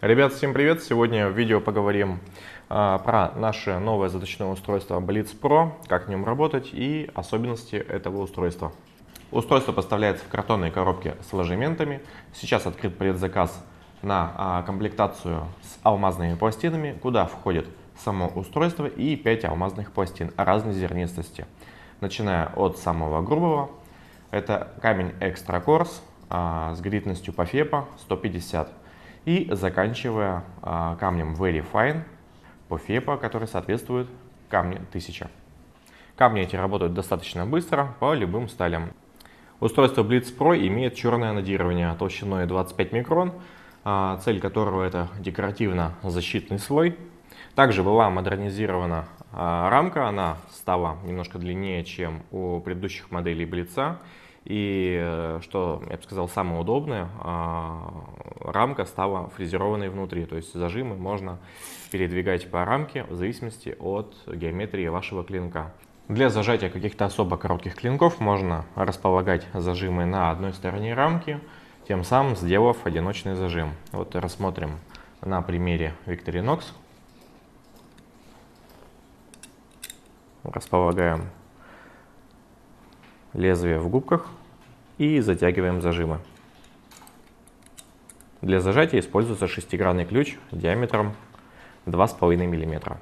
Ребят, всем привет! Сегодня в видео поговорим про наше новое заточное устройство Blitz Pro, как в нем работать и особенности этого устройства. Устройство поставляется в картонной коробке с ложементами. Сейчас открыт предзаказ на комплектацию с алмазными пластинами, куда входит само устройство и 5 алмазных пластин разной зернистости. Начиная от самого грубого, это камень Extra Coarse с гритностью по FEPA 150. И заканчивая камнем Very Fine по FEPA, который соответствует камню 1000. Камни эти работают достаточно быстро по любым сталям. Устройство Blitz Pro имеет черное анодирование толщиной 25 микрон, цель которого это декоративно-защитный слой. Также была модернизирована рамка, она стала немножко длиннее, чем у предыдущих моделей Blitz. И, что, я бы сказал, самое удобное, рамка стала фрезерованной внутри, то есть зажимы можно передвигать по рамке в зависимости от геометрии вашего клинка. Для зажатия каких-то особо коротких клинков можно располагать зажимы на одной стороне рамки, тем самым сделав одиночный зажим. Вот рассмотрим на примере Victorinox. Располагаем лезвие в губках и затягиваем зажимы. Для зажатия используется шестигранный ключ диаметром 2,5 мм.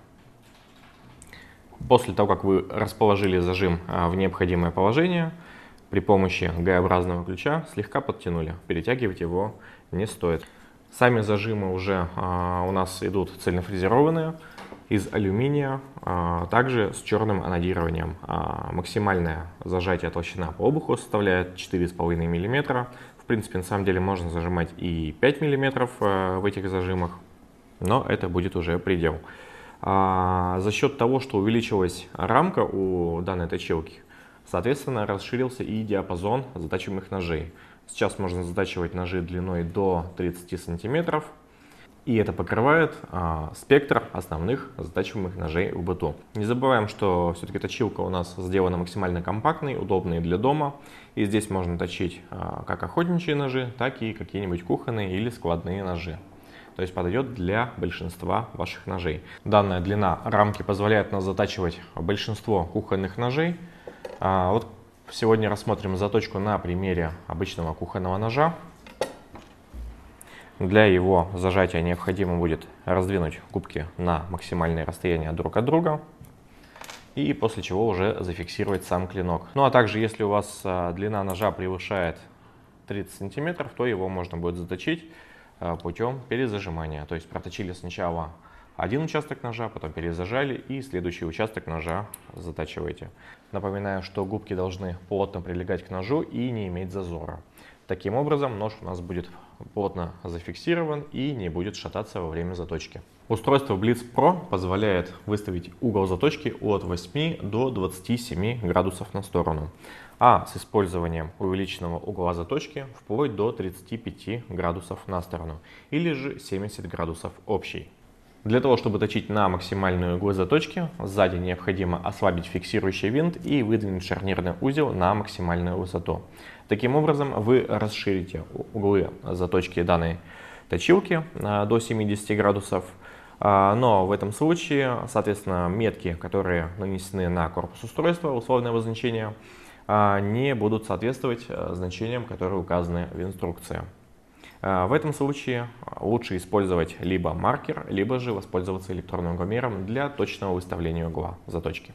После того, как вы расположили зажим в необходимое положение, при помощи Г-образного ключа слегка подтянули. Перетягивать его не стоит. Сами зажимы уже у нас идут цельнофрезерованные из алюминия, также с черным анодированием. Максимальное зажатие толщина по обуху составляет 4,5 мм. В принципе, на самом деле можно зажимать и 5 мм в этих зажимах, но это будет уже предел. За счет того, что увеличилась рамка у данной точилки, соответственно, расширился и диапазон затачиваемых ножей. Сейчас можно затачивать ножи длиной до 30 см. И это покрывает спектр основных затачиваемых ножей в быту. Не забываем, что все-таки точилка у нас сделана максимально компактной, удобной для дома. И здесь можно точить как охотничьи ножи, так и какие-нибудь кухонные или складные ножи. То есть подойдет для большинства ваших ножей. Данная длина рамки позволяет нас затачивать большинство кухонных ножей. Вот сегодня рассмотрим заточку на примере обычного кухонного ножа. Для его зажатия необходимо будет раздвинуть губки на максимальное расстояние друг от друга. И после чего уже зафиксировать сам клинок. Ну а также, если у вас длина ножа превышает 30 см, то его можно будет заточить путем перезажимания. То есть проточили сначала один участок ножа, потом перезажали и следующий участок ножа затачиваете. Напоминаю, что губки должны плотно прилегать к ножу и не иметь зазора. Таким образом, нож у нас будет плотно зафиксирован и не будет шататься во время заточки. Устройство Blitz Pro позволяет выставить угол заточки от 8 до 27 градусов на сторону, а с использованием увеличенного угла заточки вплоть до 35 градусов на сторону или же 70 градусов общий. Для того, чтобы точить на максимальную углы заточки, сзади необходимо ослабить фиксирующий винт и выдвинуть шарнирный узел на максимальную высоту. Таким образом, вы расширите углы заточки данной точилки до 70 градусов, но в этом случае, соответственно, метки, которые нанесены на корпус устройства, условное обозначение, не будут соответствовать значениям, которые указаны в инструкции. В этом случае лучше использовать либо маркер, либо же воспользоваться электронным угломером для точного выставления угла заточки.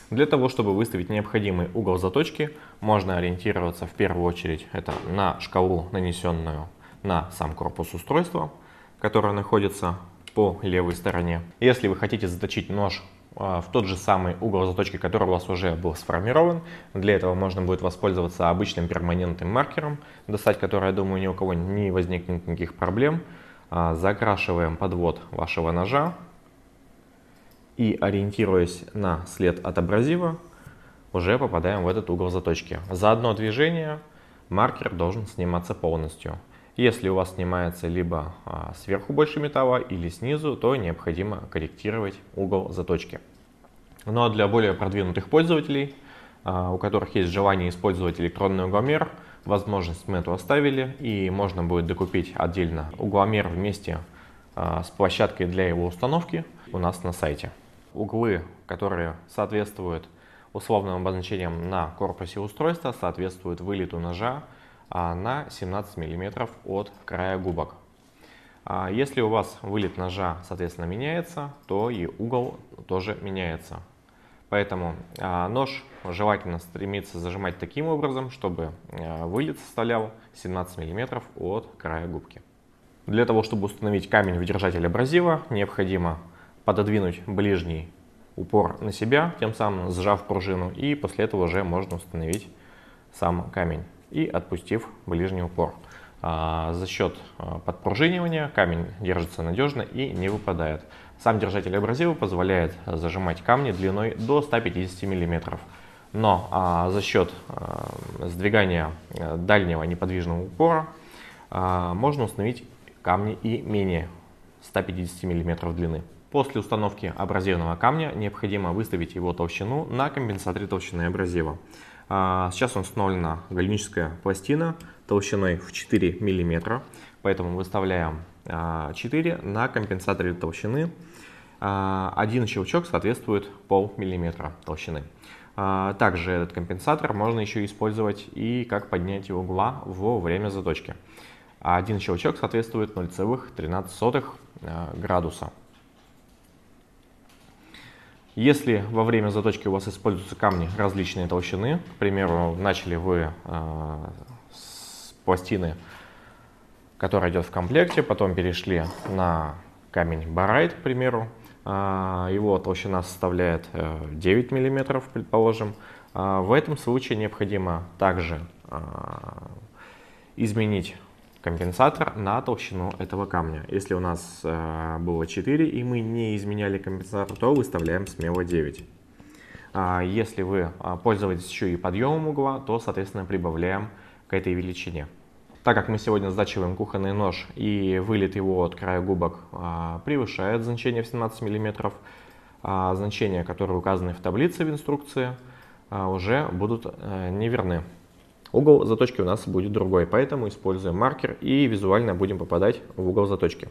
Для того, чтобы выставить необходимый угол заточки, можно ориентироваться в первую очередь это на шкалу, нанесенную на сам корпус устройства, которая находится по левой стороне. Если вы хотите заточить нож в тот же самый угол заточки, который у вас уже был сформирован, для этого можно будет воспользоваться обычным перманентным маркером, достать который, я думаю, ни у кого не возникнет никаких проблем. Закрашиваем подвод вашего ножа и, ориентируясь на след от абразива, уже попадаем в этот угол заточки. За одно движение маркер должен сниматься полностью. Если у вас снимается либо сверху больше металла или снизу, то необходимо корректировать угол заточки. Ну а для более продвинутых пользователей, у которых есть желание использовать электронный угломер, возможность мы эту оставили, и можно будет докупить отдельно угломер вместе с площадкой для его установки у нас на сайте. Углы, которые соответствуют условным обозначениям на корпусе устройства, соответствуют вылету ножа на 17 мм от края губок. Если у вас вылет ножа, соответственно, меняется, то и угол тоже меняется. Поэтому нож желательно стремиться зажимать таким образом, чтобы вылет составлял 17 мм от края губки. Для того, чтобы установить камень в держатель абразива, необходимо пододвинуть ближний упор на себя, тем самым сжав пружину, и после этого уже можно установить сам камень и отпустив ближний упор. За счет подпружинивания камень держится надежно и не выпадает. Сам держатель абразива позволяет зажимать камни длиной до 150 мм. Но за счет сдвигания дальнего неподвижного упора можно установить камни и менее 150 мм длины. После установки абразивного камня необходимо выставить его толщину на компенсаторе толщины абразива. Сейчас установлена галеническая пластина толщиной в 4 мм, поэтому выставляем 4 на компенсаторе толщины. Один щелчок соответствует полмиллиметра толщины. Также этот компенсатор можно еще использовать и как поднятие угла во время заточки. Один щелчок соответствует 0,13 градуса. Если во время заточки у вас используются камни различной толщины, к примеру, начали вы с пластины, которая идет в комплекте, потом перешли на камень барайт, к примеру, его толщина составляет 9 мм, предположим, в этом случае необходимо также изменить компенсатор на толщину этого камня. Если у нас было 4 и мы не изменяли компенсатор, то выставляем смело 9. Если вы пользуетесь еще и подъемом угла, то, соответственно, прибавляем к этой величине. Так как мы сегодня сдачиваем кухонный нож и вылет его от края губок превышает значение в 17 мм, значения, которые указаны в таблице в инструкции, уже будут неверны. Угол заточки у нас будет другой, поэтому используем маркер и визуально будем попадать в угол заточки.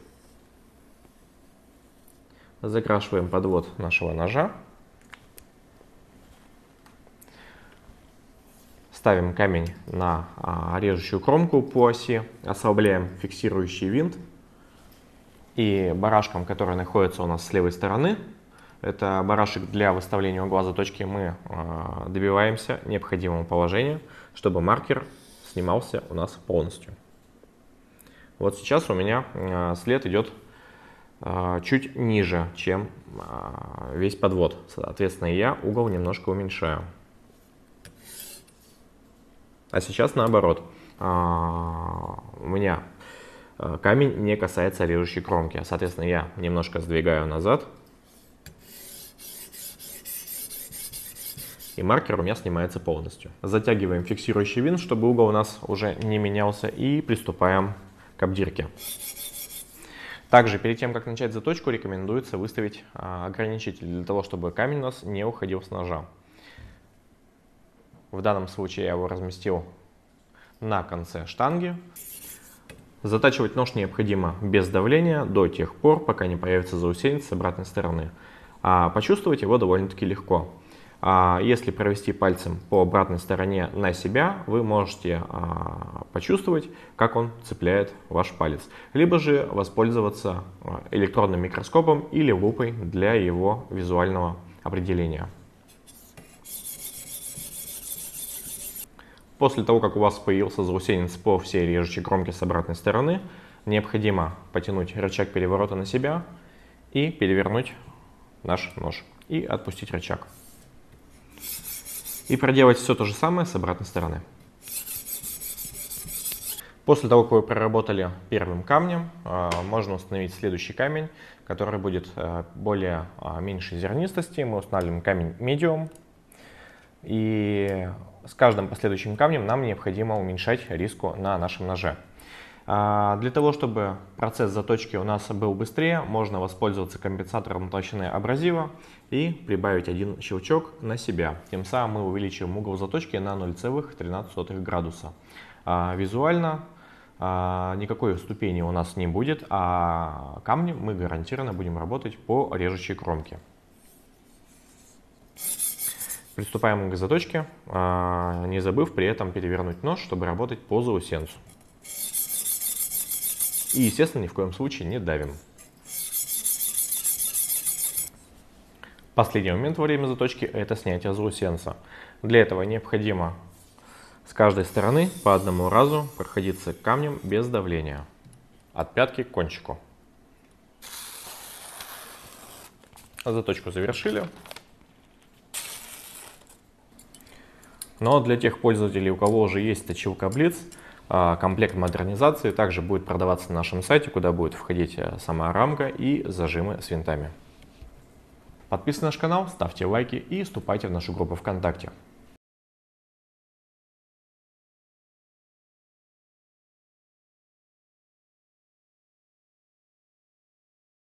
Закрашиваем подвод нашего ножа. Ставим камень на режущую кромку по оси, ослабляем фиксирующий винт. И барашком, который находится у нас с левой стороны, это барашек для выставления угла заточки, мы добиваемся необходимого положения, чтобы маркер снимался у нас полностью. Вот сейчас у меня след идет чуть ниже, чем весь подвод. Соответственно, я угол немножко уменьшаю. А сейчас наоборот. У меня камень не касается режущей кромки. Соответственно, я немножко сдвигаю назад. И маркер у меня снимается полностью. Затягиваем фиксирующий винт, чтобы угол у нас уже не менялся, и приступаем к обдирке. Также перед тем, как начать заточку, рекомендуется выставить ограничитель для того, чтобы камень у нас не уходил с ножа. В данном случае я его разместил на конце штанги. Затачивать нож необходимо без давления до тех пор, пока не появится заусенец с обратной стороны. Почувствовать его довольно-таки легко. Если провести пальцем по обратной стороне на себя, вы можете почувствовать, как он цепляет ваш палец. Либо же воспользоваться электронным микроскопом или лупой для его визуального определения. После того, как у вас появился заусенец по всей режущей кромке с обратной стороны, необходимо потянуть рычаг переворота на себя и перевернуть наш нож и отпустить рычаг. И проделать все то же самое с обратной стороны. После того, как вы проработали первым камнем, можно установить следующий камень, который будет более меньшей зернистости. Мы устанавливаем камень medium. И с каждым последующим камнем нам необходимо уменьшать риску на нашем ноже. Для того, чтобы процесс заточки у нас был быстрее, можно воспользоваться компенсатором толщины абразива и прибавить один щелчок на себя. Тем самым мы увеличим угол заточки на 0,13 градуса. Визуально никакой ступени у нас не будет, а камнем мы гарантированно будем работать по режущей кромке. Приступаем к заточке, не забыв при этом перевернуть нож, чтобы работать по заусенцу. И, естественно, ни в коем случае не давим. Последний момент во время заточки – это снятие заусенца. Для этого необходимо с каждой стороны по одному разу проходиться камнем без давления, от пятки к кончику. Заточку завершили. Но для тех пользователей, у кого уже есть точилка Blitz, комплект модернизации также будет продаваться на нашем сайте, куда будет входить сама рамка и зажимы с винтами. Подписывайтесь на наш канал, ставьте лайки и вступайте в нашу группу ВКонтакте.